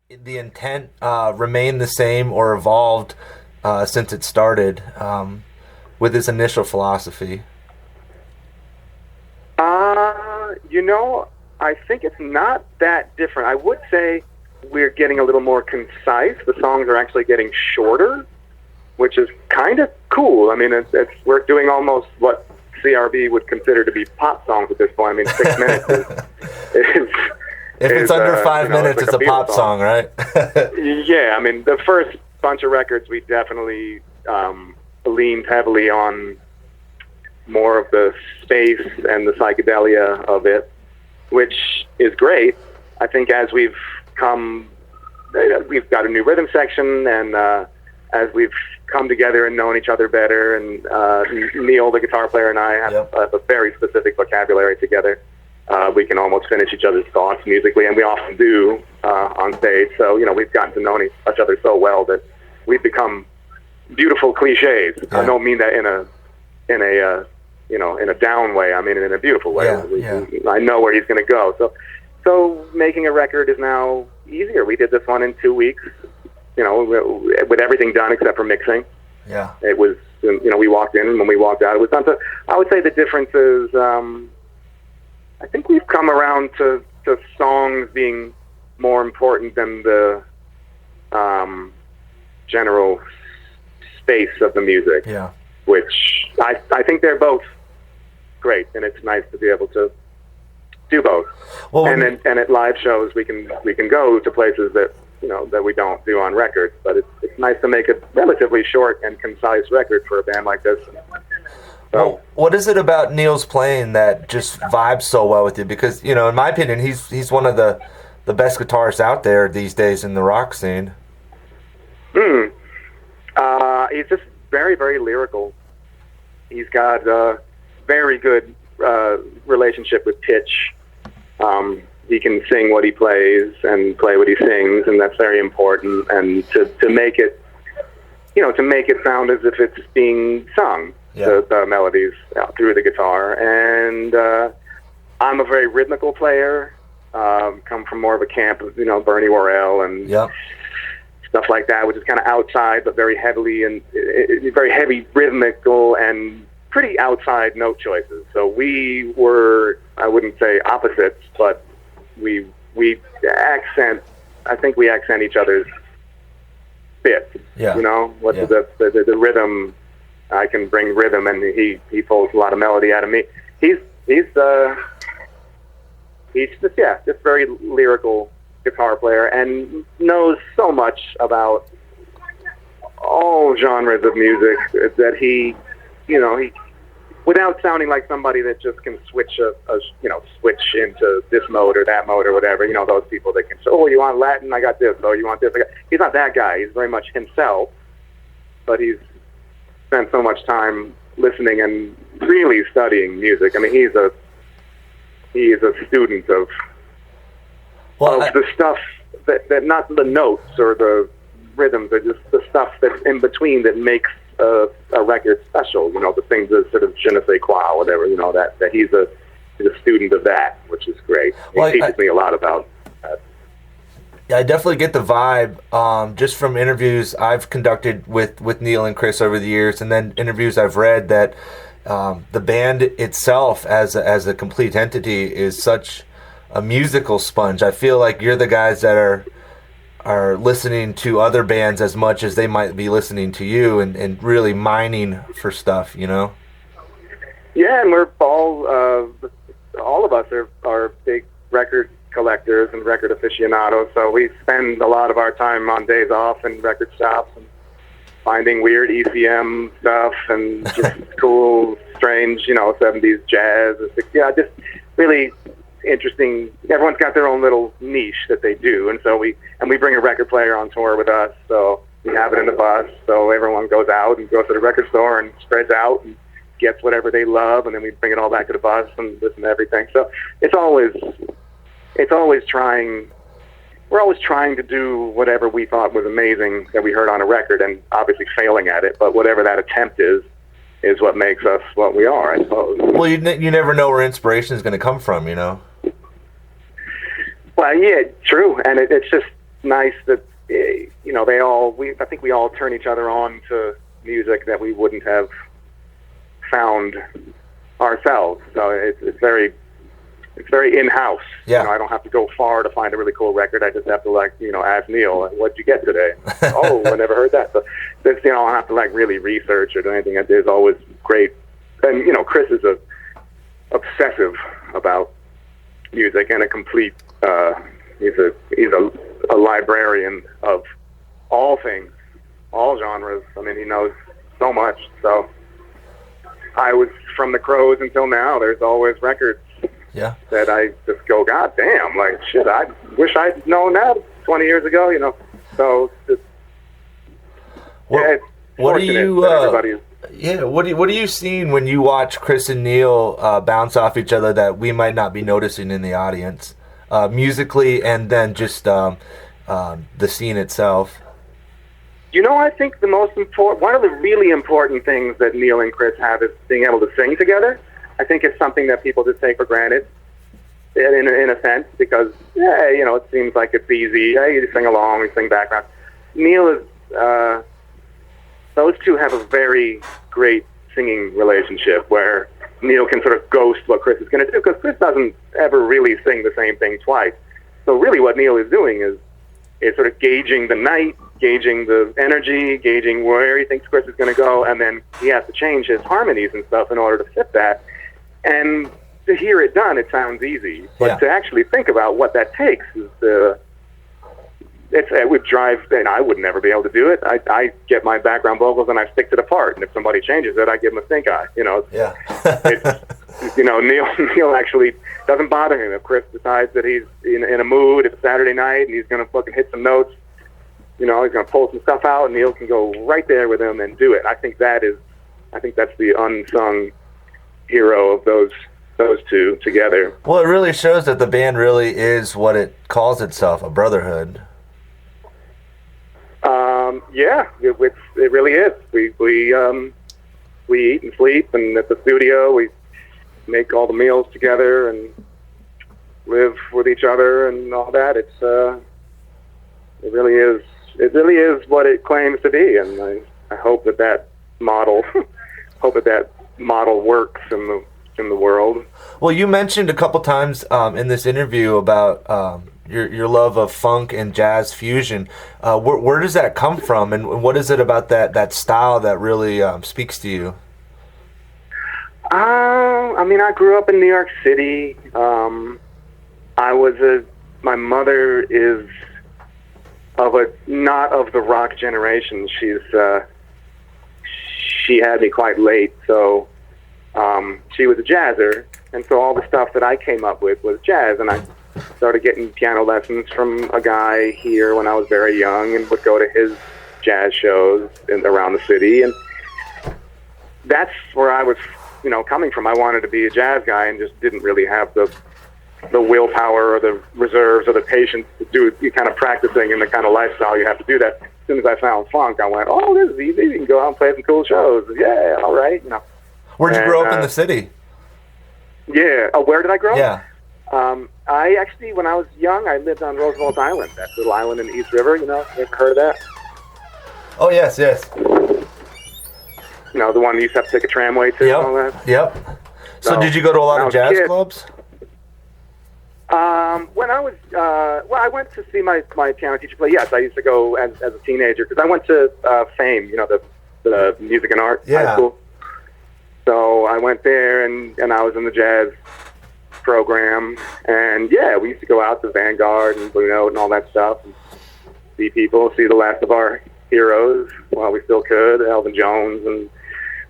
the intent remained the same or evolved since it started with its initial philosophy? You know, I think it's not that different. I would say we're getting a little more concise. The songs are actually getting shorter, which is kind of cool. I mean, we're doing almost what CRB would consider to be pop songs at this point. I mean, 6 minutes is if it's under 5 minutes, it's like it's a pop song, right? Yeah, I mean, the first bunch of records, we definitely leaned heavily on more of the space and the psychedelia of it, which is great. I think as we've got a new rhythm section, and as we've come together and known each other better, and Neal, the guitar player, and I have a very specific vocabulary together. We can almost finish each other's thoughts musically, and we often do on stage. So, we've gotten to know each other so well that we've become beautiful cliches. I don't mean that in a down way. I mean it in a beautiful way. I know where he's going to go. So making a record is now easier. We did this one in 2 weeks, with everything done except for mixing. Yeah. It was, we walked in, and when we walked out, it was done. So I would say the difference is, I think we've come around to songs being more important than the general space of the music. Yeah. Which I think they're both great, and it's nice to be able to do both. Well, and at live shows, we can go to places that that we don't do on records, but it's nice to make a relatively short and concise record for a band like this. So, what is it about Neal's playing that just vibes so well with you? Because in my opinion, he's one of the best guitarists out there these days in the rock scene. He's just very, very lyrical. He's got a very good relationship with pitch. He can sing what he plays and play what he sings, and that's very important. And to make it, to make it sound as if it's being sung, the melodies through the guitar. And I'm a very rhythmical player. Come from more of a camp of Bernie Worrell and stuff like that, which is kind of outside, but very heavily and very heavy rhythmical and pretty outside note choices. So we were, I wouldn't say opposites, but we accent. I think we accent each other's bits. Yeah. The rhythm. I can bring rhythm, and he pulls a lot of melody out of me. He's just very lyrical guitar player, and knows so much about all genres of music that he without sounding like somebody that just can switch switch into this mode or that mode or whatever. Those people that can say, oh, you want Latin? I got this. Oh, you want this? He's not that guy. He's very much himself, but he's spent so much time listening and really studying music. I mean, he is a student of the stuff that not the notes or the rhythms, are just the stuff that's in between that makes a record special. The things that sort of je ne sais quoi, whatever. That he's a student of that, which is great. He teaches me a lot about that. Yeah, I definitely get the vibe just from interviews I've conducted with Neal and Chris over the years, and then interviews I've read, that the band itself as a complete entity is such a musical sponge. I feel like you're the guys that are listening to other bands as much as they might be listening to you, and really mining for stuff, Yeah, and we're all of us are big record collectors and record aficionados, so we spend a lot of our time on days off in record shops and finding weird ECM stuff and just cool, strange, 70s jazz. Just really interesting. Everyone's got their own little niche that they do, and so we bring a record player on tour with us, so we have it in the bus, so everyone goes out and goes to the record store and spreads out and gets whatever they love, and then we bring it all back to the bus and listen to everything. So we're always trying to do whatever we thought was amazing that we heard on a record, and obviously failing at it, but whatever that attempt is what makes us what we are, I suppose. Well, you never know where inspiration is going to come from, Well, yeah, true, and it's just, nice that I think we all turn each other on to music that we wouldn't have found ourselves. So it's very in-house. Yeah. I don't have to go far to find a really cool record. I just have to ask Neal, what'd you get today? Oh, I never heard that. So this, I don't have to really research or do anything. There's always great. And Chris is obsessive about music and a complete. He's a librarian of all things, all genres. I mean, he knows so much. So I was from the Crows until now. There's always records. Yeah. That I just go, God damn, shit, I wish I'd known that 20 years ago, So it's what are you everybody's. Yeah, what are you seeing when you watch Chris and Neal bounce off each other that we might not be noticing in the audience, musically, and then just the scene itself? I think one of the really important things that Neal and Chris have is being able to sing together. I think it's something that people just take for granted, in a sense, because it seems like it's easy. Yeah, you sing along, you sing background. Neal is. Those two have a very great singing relationship where Neal can sort of ghost what Chris is going to do, because Chris doesn't ever really sing the same thing twice. So really, what Neal is doing is sort of gauging the night, gauging the energy, gauging where he thinks Chris is going to go, and then he has to change his harmonies and stuff in order to fit that. And to hear it done, it sounds easy. But to actually think about what that takes is it would drive, and I would never be able to do it. I get my background vocals and I stick to the part, and if somebody changes it, I give them a stink eye. Yeah. Neal actually doesn't bother him if Chris decides that he's in a mood. It's Saturday night and he's going to fucking hit some notes. He's going to pull some stuff out, and Neal can go right there with him and do it. I think that's the unsung hero of those two together. Well, it really shows that the band really is what it calls itself, a brotherhood. Yeah, it really is. We eat and sleep, and at the studio we make all the meals together and live with each other and all that. It really is what it claims to be, and I hope that model works in the world. Well, you mentioned a couple times in this interview about your love of funk and jazz fusion. Where does that come from, and what is it about that style that really speaks to you? I grew up in New York City. My mother is not of the rock generation. She had me quite late, so she was a jazzer, and so all the stuff that I came up with was jazz, and I started getting piano lessons from a guy here when I was very young, and would go to his jazz shows around the city, and that's where I was, coming from. I wanted to be a jazz guy and just didn't really have the willpower or the reserves or the patience to do the kind of practicing and the kind of lifestyle you have to do that. As soon as I found funk, I went, oh, this is easy. You can go out and play some cool shows. Yeah, all right. Where'd you grow up in the city? Yeah. Oh, where did I grow up? Yeah. I actually, when I was young, I lived on Roosevelt Island, that little island in the East River. You ever heard of that? Oh, yes. The one you used to have to take a tramway to and all that? Yep. So did you go to a lot of jazz clubs? When I was, I went to see my piano teacher play. Yes, I used to go as a teenager, because I went to FAME, the music and art high school. So I went there, and I was in the jazz program, and we used to go out to Vanguard and Blue Note and all that stuff, and see the last of our heroes while we still could, Elvin Jones and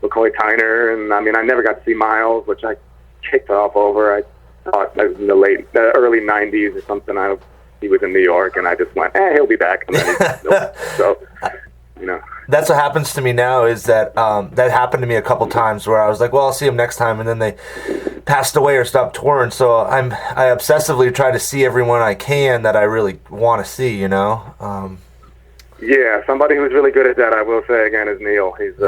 McCoy Tyner, and I never got to see Miles, which I kicked off over. I thought it was in the early 90s or something. He was in New York, and I just went, he'll be back. And then so, That's what happens to me now, is that that happened to me a couple times where I was like, well, I'll see him next time, and then they passed away or stopped touring. So I obsessively try to see everyone I can that I really want to see, Yeah, somebody who's really good at that, I will say again, is Neal. He's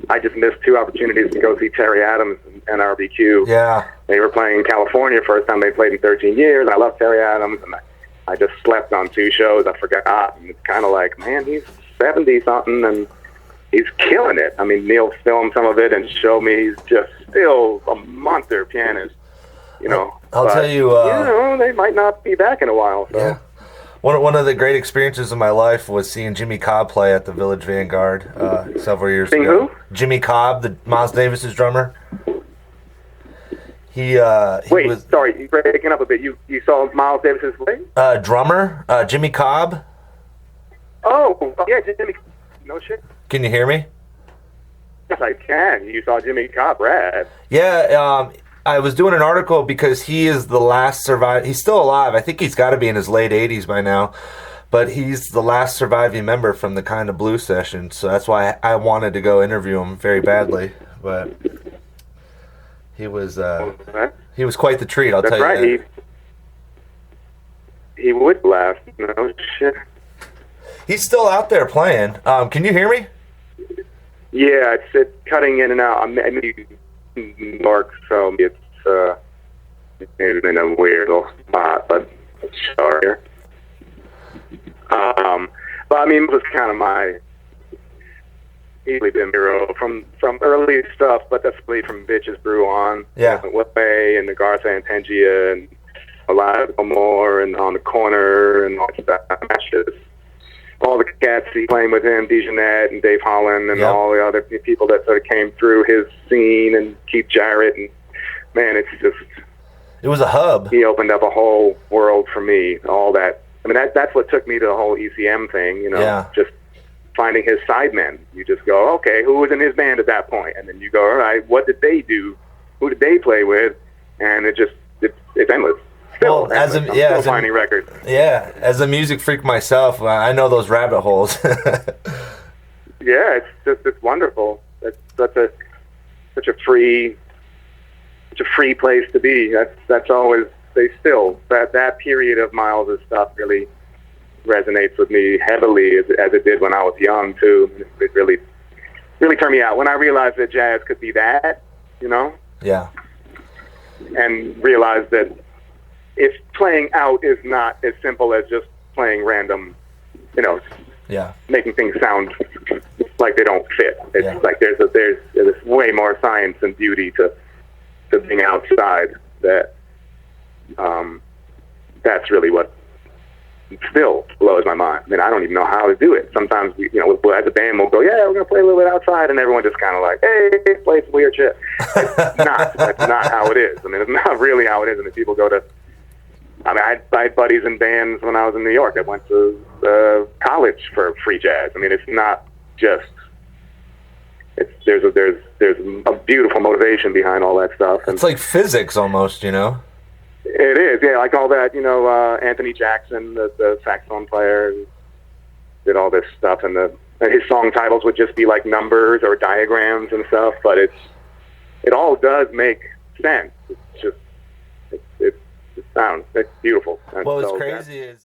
I just missed 2 opportunities to go see Terry Adams and RBQ. Yeah. They were playing in California first time they played in 13 years. I love Terry Adams, and I just slept on 2 shows. I forgot. And it's kind of like, man, he's 70-something, and he's killing it. I mean, Neal filmed some of it and showed me he's just still a monster pianist, you know. I'll tell you... you know, they might not be back in a while. So. Yeah. One of the great experiences of my life was seeing Jimmy Cobb play at the Village Vanguard several years ago. Who? Jimmy Cobb, the Miles Davis's drummer. Wait, sorry, you're breaking up a bit. You saw Miles Davis's play? Drummer, Jimmy Cobb. Oh, yeah, Jimmy. No shit. Can you hear me? Yes, I can. You saw Jimmy Cobb, rad. Yeah, I was doing an article because he is the last survivor. He's still alive. I think he's got to be in his late 80s by now. But he's the last surviving member from the Kind of Blue session. So that's why I wanted to go interview him very badly. But he was quite the treat, I'll tell you that. That's right. He would last. No shit. He's still out there playing. Can you hear me? Yeah, it's cutting in and out. I'm in New York, so it's in a weird little spot, but it's sure. But I mean, it was kind of my easily been hero from early stuff, but definitely from Bitches Brew on. Yeah. Way and the Garza and Tangia and Alive No More and On the Corner and all that. That's just all the cats he playing with him, Dejanette and Dave Holland and all the other people that sort of came through his scene, and Keith Jarrett, and man, it's just... It was a hub. He opened up a whole world for me, all that. I mean, that's what took me to the whole ECM thing, you know, just finding his sidemen. You just go, okay, who was in his band at that point? And then you go, all right, what did they do? Who did they play with? And it's endless. Still, well, still finding records. Yeah, as a music freak myself, I know those rabbit holes. Yeah, it's wonderful. It's such a free place to be. That's always that period of Miles' stuff really resonates with me heavily as it did when I was young too. It really turned me out when I realized that jazz could be that, you know. Yeah. And realized that if playing out is not as simple as just playing random, you know, making things sound like they don't fit. It's like there's way more science and beauty to being outside. That's really what still blows my mind. I mean, I don't even know how to do it. Sometimes as a band, we'll go, yeah, we're gonna play a little bit outside, and everyone just kind of like, hey, play some weird shit. That's not how it is. I mean, it's not really how it is. I mean, people go to. I mean, I had buddies in bands when I was in New York. I went to college for free jazz. I mean, it's not just. There's a beautiful motivation behind all that stuff. And it's like physics almost, you know. It is, yeah, like all that. You know, Anthony Jackson, the saxophone player, did all this stuff, and his song titles would just be like numbers or diagrams and stuff. But it all does make sense. It's just it's beautiful. Well, what's crazy is